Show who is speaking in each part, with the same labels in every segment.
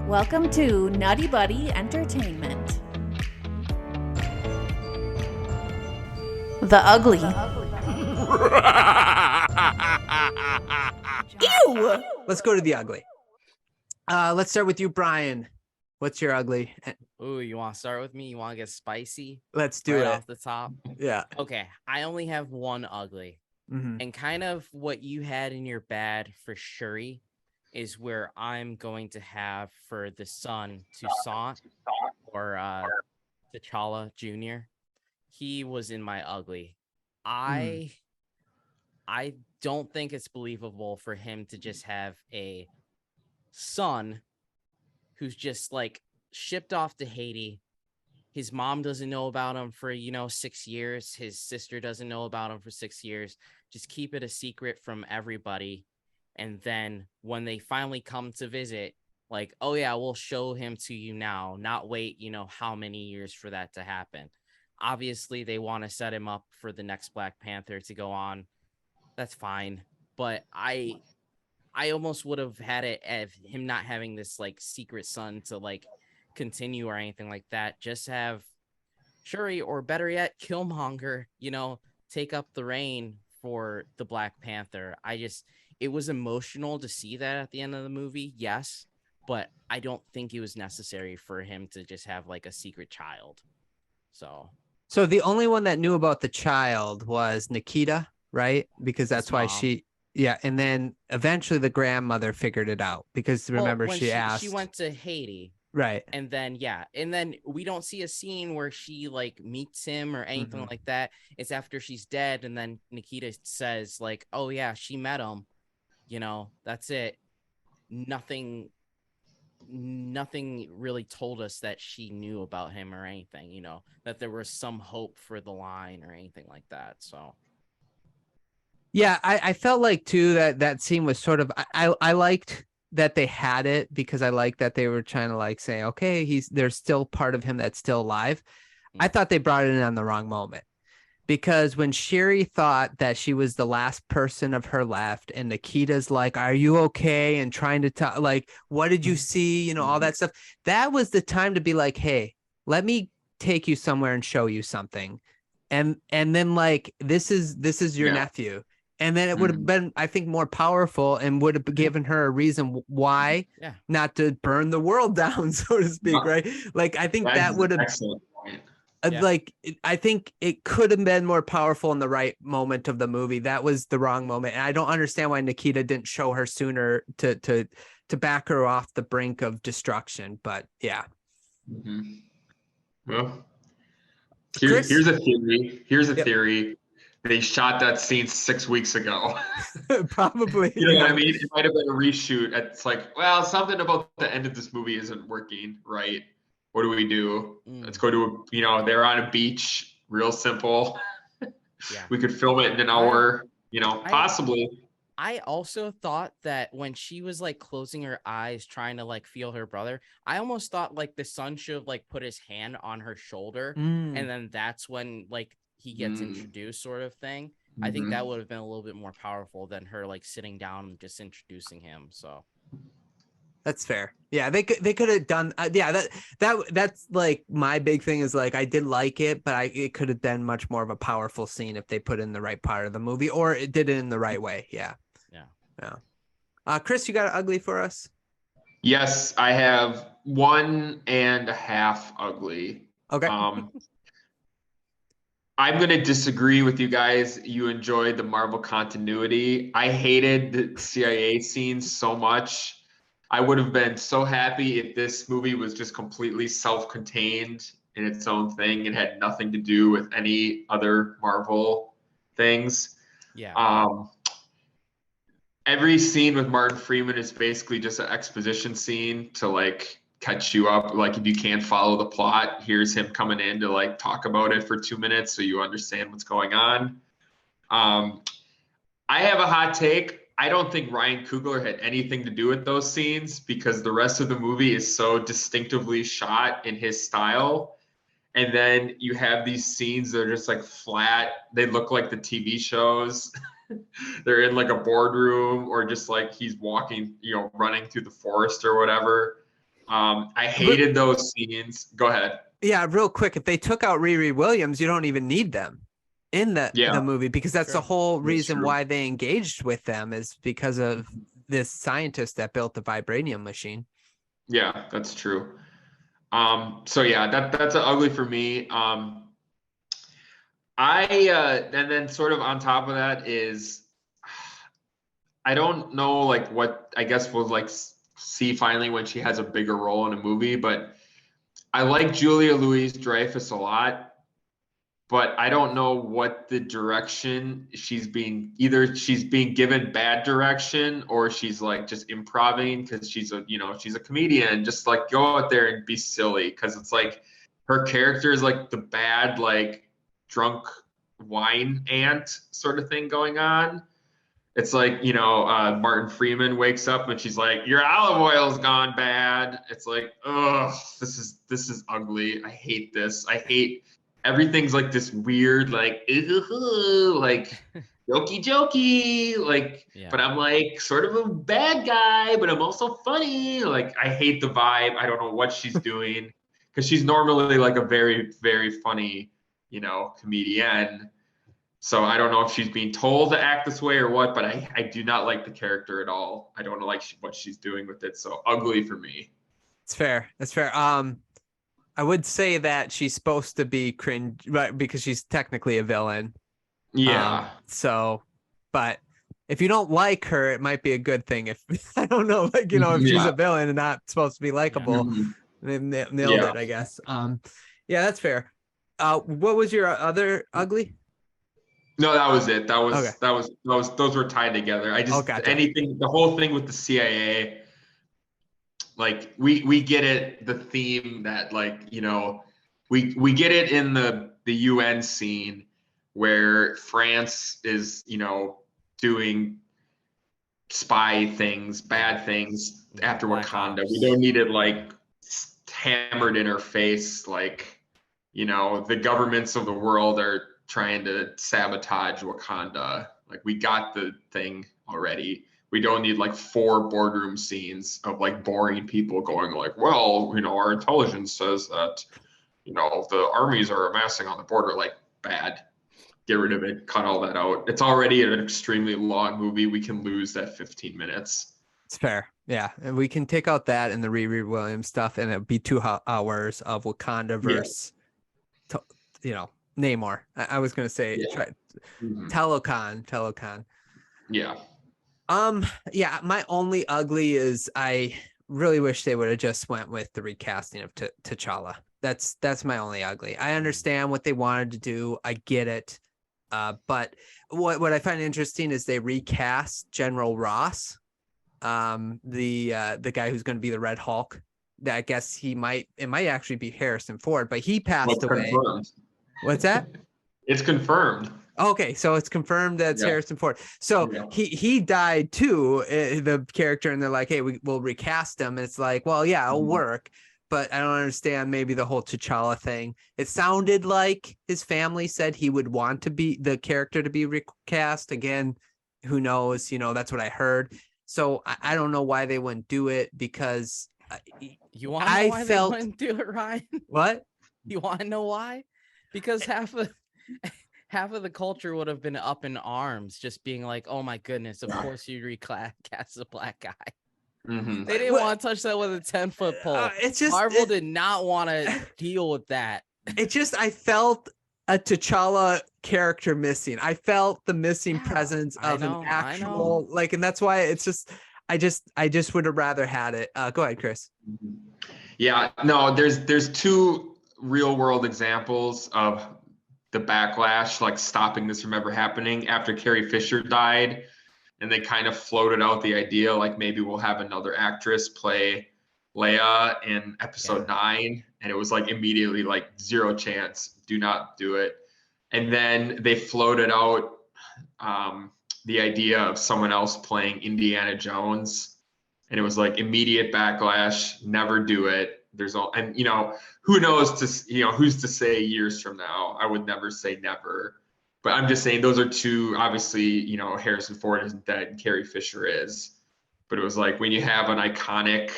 Speaker 1: Welcome to NuttieBuddie Entertainment. The Ugly. Ew!
Speaker 2: Let's go to the ugly. Let's start with you, Brian. What's your ugly?
Speaker 3: Ooh, you want to start with me? You want to get spicy?
Speaker 2: Let's do it.
Speaker 3: Off the top?
Speaker 2: Yeah.
Speaker 3: Okay, I only have one ugly.
Speaker 2: Mm-hmm.
Speaker 3: And kind of what you had in your bad for Shuri is where I'm going to have for the son, Toussaint, or T'Challa Jr. He was in my ugly. I don't think it's believable for him to just have a son who's just like shipped off to Haiti. His mom doesn't know about him for 6 years. His sister doesn't know about him for 6 years. Just keep it a secret from everybody. And then when they finally come to visit, like, oh yeah, we'll show him to you now, not wait how many years for that to happen. Obviously they want to set him up for the next Black Panther to go on. That's fine, but I almost would have had it of him not having this like secret son to like continue or anything like that. Just have Shuri, or better yet, Killmonger, take up the reign for the Black Panther. It was emotional to see that at the end of the movie, yes, but I don't think it was necessary for him to just have like a secret child. So
Speaker 2: the only one that knew about the child was Nikita, right? Because that's why yeah. And then eventually the grandmother figured it out because remember she asked.
Speaker 3: She went to Haiti.
Speaker 2: Right.
Speaker 3: And then we don't see a scene where she like meets him or anything like that. It's after she's dead. And then Nikita says like, oh yeah, she met him. That's it. Nothing really told us that she knew about him or anything, that there was some hope for the line or anything like that. So.
Speaker 2: Yeah, I felt like too that scene was sort of, I liked that they had it because I like that they were trying to like say, okay, there's still part of him that's still alive. I thought they brought it in on the wrong moment because when Shuri thought that she was the last person of her left and Nikita's like, are you okay? And trying to talk, like, what did you see? All that stuff. That was the time to be like, hey, let me take you somewhere and show you something. And then like, this is your nephew. And then it would have been, I think, more powerful and would have given her a reason why not to burn the world down, so to speak, right? Like, I think that would have,
Speaker 4: excellent point.
Speaker 2: Like, I think it could have been more powerful in the right moment of the movie. That was the wrong moment. And I don't understand why Nikita didn't show her sooner to back her off the brink of destruction. But yeah.
Speaker 4: Well, here's a theory. They shot that scene 6 weeks ago.
Speaker 2: Probably.
Speaker 4: You know what I mean? It might have been a reshoot. It's like, well, something about the end of this movie isn't working, right? What do we do? Let's go to they're on a beach, real simple.
Speaker 3: Yeah.
Speaker 4: We could film it in an hour, possibly.
Speaker 3: I also thought that when she was like closing her eyes, trying to like feel her brother, I almost thought like the son should have like put his hand on her shoulder. And then that's when like he gets introduced, sort of thing. I think that would have been a little bit more powerful than her like sitting down and just introducing him. So
Speaker 2: that's fair. Yeah, they could have done. That's like my big thing is like I did like it, but it could have been much more of a powerful scene if they put in the right part of the movie or it did it in the right way. Yeah. Chris, you got an ugly for us?
Speaker 4: Yes, I have 1.5 ugly.
Speaker 2: Okay.
Speaker 4: I'm going to disagree with you guys. You enjoyed the Marvel continuity. I hated the CIA scenes so much. I would have been so happy if this movie was just completely self-contained in its own thing and had nothing to do with any other Marvel things.
Speaker 3: Yeah.
Speaker 4: Every scene with Martin Freeman is basically just an exposition scene to like catch you up. Like if you can't follow the plot, here's him coming in to like talk about it for 2 minutes so you understand what's going on. I have a hot take. I don't think Ryan Coogler had anything to do with those scenes because the rest of the movie is so distinctively shot in his style. And then you have these scenes that are just like flat. They look like the TV shows. They're in like a boardroom or just like he's walking, running through the forest or whatever. I hated those scenes. Go ahead.
Speaker 2: Yeah, real quick. If they took out Riri Williams, you don't even need them in the
Speaker 4: Yeah,
Speaker 2: movie, because that's the
Speaker 3: Sure.
Speaker 2: whole
Speaker 4: that's
Speaker 2: reason
Speaker 4: true.
Speaker 2: why they engaged with them, is because of this scientist that built the vibranium machine.
Speaker 4: Yeah, that's true. So yeah, that's an ugly for me. And then sort of on top of that is, I don't know, like, what I guess we'll like see finally when she has a bigger role in a movie, but I like Julia Louis-Dreyfus a lot, but I don't know what the direction either she's being given bad direction, or she's like just improving because she's a comedian. Just like go out there and be silly, because it's like her character is like the bad, like, drunk wine aunt sort of thing going on. It's like, Martin Freeman wakes up and she's like, "Your olive oil's gone bad." It's like, ugh, this is ugly. I hate this. I hate everything's like this weird, like, like jokey, like,
Speaker 3: Yeah.
Speaker 4: but I'm like sort of a bad guy, but I'm also funny. Like, I hate the vibe. I don't know what she's doing, because she's normally like a very, very funny, comedian. So I don't know if she's being told to act this way or what, but I do not like the character at all. I don't like what she's doing with it. So ugly for me.
Speaker 2: It's fair. That's fair. I would say that she's supposed to be cringe, right? Because she's technically a villain.
Speaker 4: Yeah.
Speaker 2: But if you don't like her, it might be a good thing. If I don't know, like, if she's
Speaker 4: Yeah.
Speaker 2: a villain and not supposed to be likable,
Speaker 4: Mhm.
Speaker 2: they nailed
Speaker 4: Yeah.
Speaker 2: it, I guess. Yeah, that's fair. What was your other ugly?
Speaker 4: No, that was it.
Speaker 2: Okay.
Speaker 4: Those were tied together. I just,
Speaker 2: Gotcha.
Speaker 4: the whole thing with the CIA, like, we get it, the theme that, like, we get it in the UN scene where France is, doing spy things, bad things after
Speaker 3: Black
Speaker 4: Wakanda.
Speaker 3: Ops.
Speaker 4: We don't need it like hammered in our face, like, the governments of the world are trying to sabotage Wakanda. Like, we got the thing already. We don't need like 4 boardroom scenes of like boring people going like, "Well, our intelligence says that, the armies are amassing on the border." Like, bad. Get rid of it. Cut all that out. It's already an extremely long movie. We can lose that 15 minutes.
Speaker 2: It's fair. Yeah. And we can take out that and the Riri Williams stuff, and it'll be 2 hours of Wakanda versus, Namor. I was going to say,
Speaker 4: Mhm.
Speaker 2: Telecon.
Speaker 4: Yeah.
Speaker 2: Yeah, my only ugly is I really wish they would have just went with the recasting of T'Challa. That's my only ugly. I understand what they wanted to do. I get it. But what I find interesting is they recast General Ross, the guy who's going to be the Red Hulk. I guess it might actually be Harrison Ford, but he passed away.
Speaker 4: Confirmed.
Speaker 2: What's that?
Speaker 4: It's confirmed.
Speaker 2: Okay, so it's confirmed that it's Harrison Ford. So he died too, the character, and they're like, "Hey, we'll recast him." And it's like, well, yeah, it'll work, but I don't understand maybe the whole T'Challa thing. It sounded like his family said he would want the character to be recast again. Who knows? That's what I heard. So I don't know why they wouldn't do it, because
Speaker 3: you want to know why they wouldn't do it, Ryan?
Speaker 2: What?
Speaker 3: You want to know why? Because half of the culture would have been up in arms, just being like, "Oh my goodness, of course you recast a black guy."
Speaker 4: Mm-hmm.
Speaker 3: They didn't want to touch that with a 10-foot pole.
Speaker 2: It's just
Speaker 3: Marvel did not want to deal with that.
Speaker 2: I felt a T'Challa character missing. I felt the missing presence of an actual, like, and that's why it's just, I just would have rather had it. Go ahead, Chris.
Speaker 4: Yeah, no, there's 2 real world examples of the backlash, like, stopping this from ever happening. After Carrie Fisher died, and they kind of floated out the idea, like, maybe we'll have another actress play Leia in episode 9, and it was like immediately like 0 chance, do not do it. And then they floated out the idea of someone else playing Indiana Jones, and it was like immediate backlash, never do it. And who knows, who's to say years from now? I would never say never, but I'm just saying those are 2, obviously, Harrison Ford isn't dead, Carrie Fisher is, but it was like, when you have an iconic,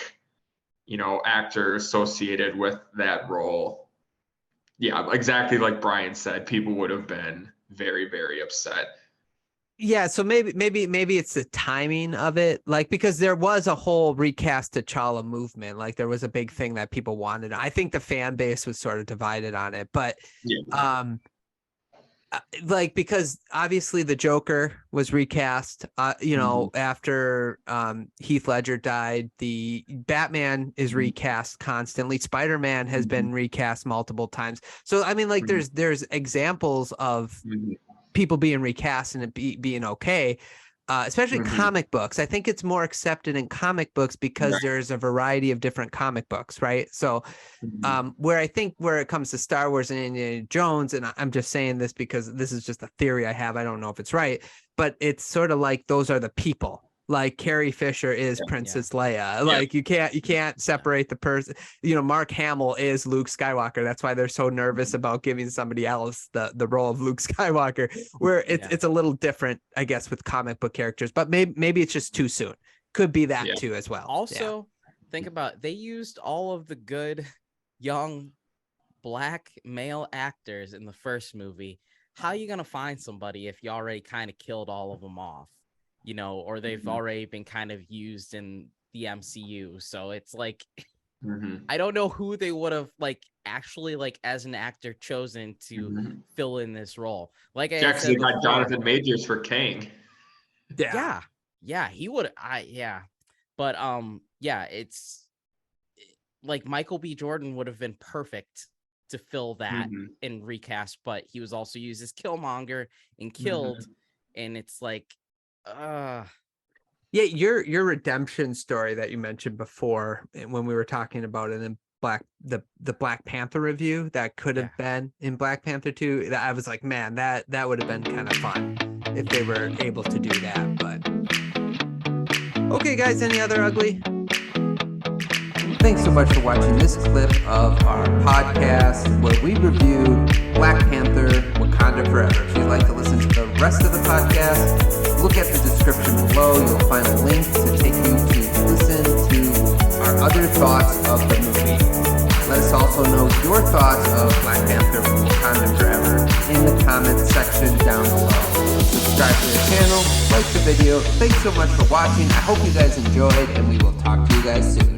Speaker 4: actor associated with that role. Yeah, exactly like Brian said, people would have been very, very upset.
Speaker 2: Yeah, so maybe it's the timing of it, like, because there was a whole recast T'Challa movement, like there was a big thing that people wanted. I think the fan base was sort of divided on it, but like, because obviously the Joker was recast, after Heath Ledger died. The Batman is recast constantly. Spider-Man has been recast multiple times. So I mean, like, there's examples of people being recast and it being okay, especially comic books. I think it's more accepted in comic books because there's a variety of different comic books, right? So where it comes to Star Wars and Indiana Jones, and I'm just saying this because this is just a theory I have, I don't know if it's right, but it's sort of like those are the people. Like Carrie Fisher is Princess Leia. Like you can't separate the person. Mark Hamill is Luke Skywalker. That's why they're so nervous about giving somebody else the role of Luke Skywalker. Where it's a little different, I guess, with comic book characters. But maybe it's just too soon. Could be that too as well.
Speaker 3: Also, think about, they used all of the good young black male actors in the first movie. How are you gonna find somebody if you already kind of killed all of them off? Or they've already been kind of used in the MCU. So it's like, I don't know who they would have actually as an actor chosen to fill in this role. Like I
Speaker 4: actually got Jonathan Majors for Kang.
Speaker 3: Yeah, he would. But it's like Michael B. Jordan would have been perfect to fill that in recast, but he was also used as Killmonger and killed, and it's like,
Speaker 2: your redemption story that you mentioned before when we were talking about it in the Black Panther review, that could have been in Black Panther 2. I was like, man, that would have been kind of fun if they were able to do that. But okay, guys, any other ugly? Thanks so much for watching this clip of our podcast where we reviewed Black Panther Wakanda Forever. If you'd like to listen to the rest of the podcast, look at the description below. You'll find a link to take you to listen to our other thoughts of the movie. Let us also know your thoughts of Black Panther Wakanda Forever in the comment section down below. Subscribe to the channel, like the video. Thanks so much for watching. I hope you guys enjoyed, and we will talk to you guys soon.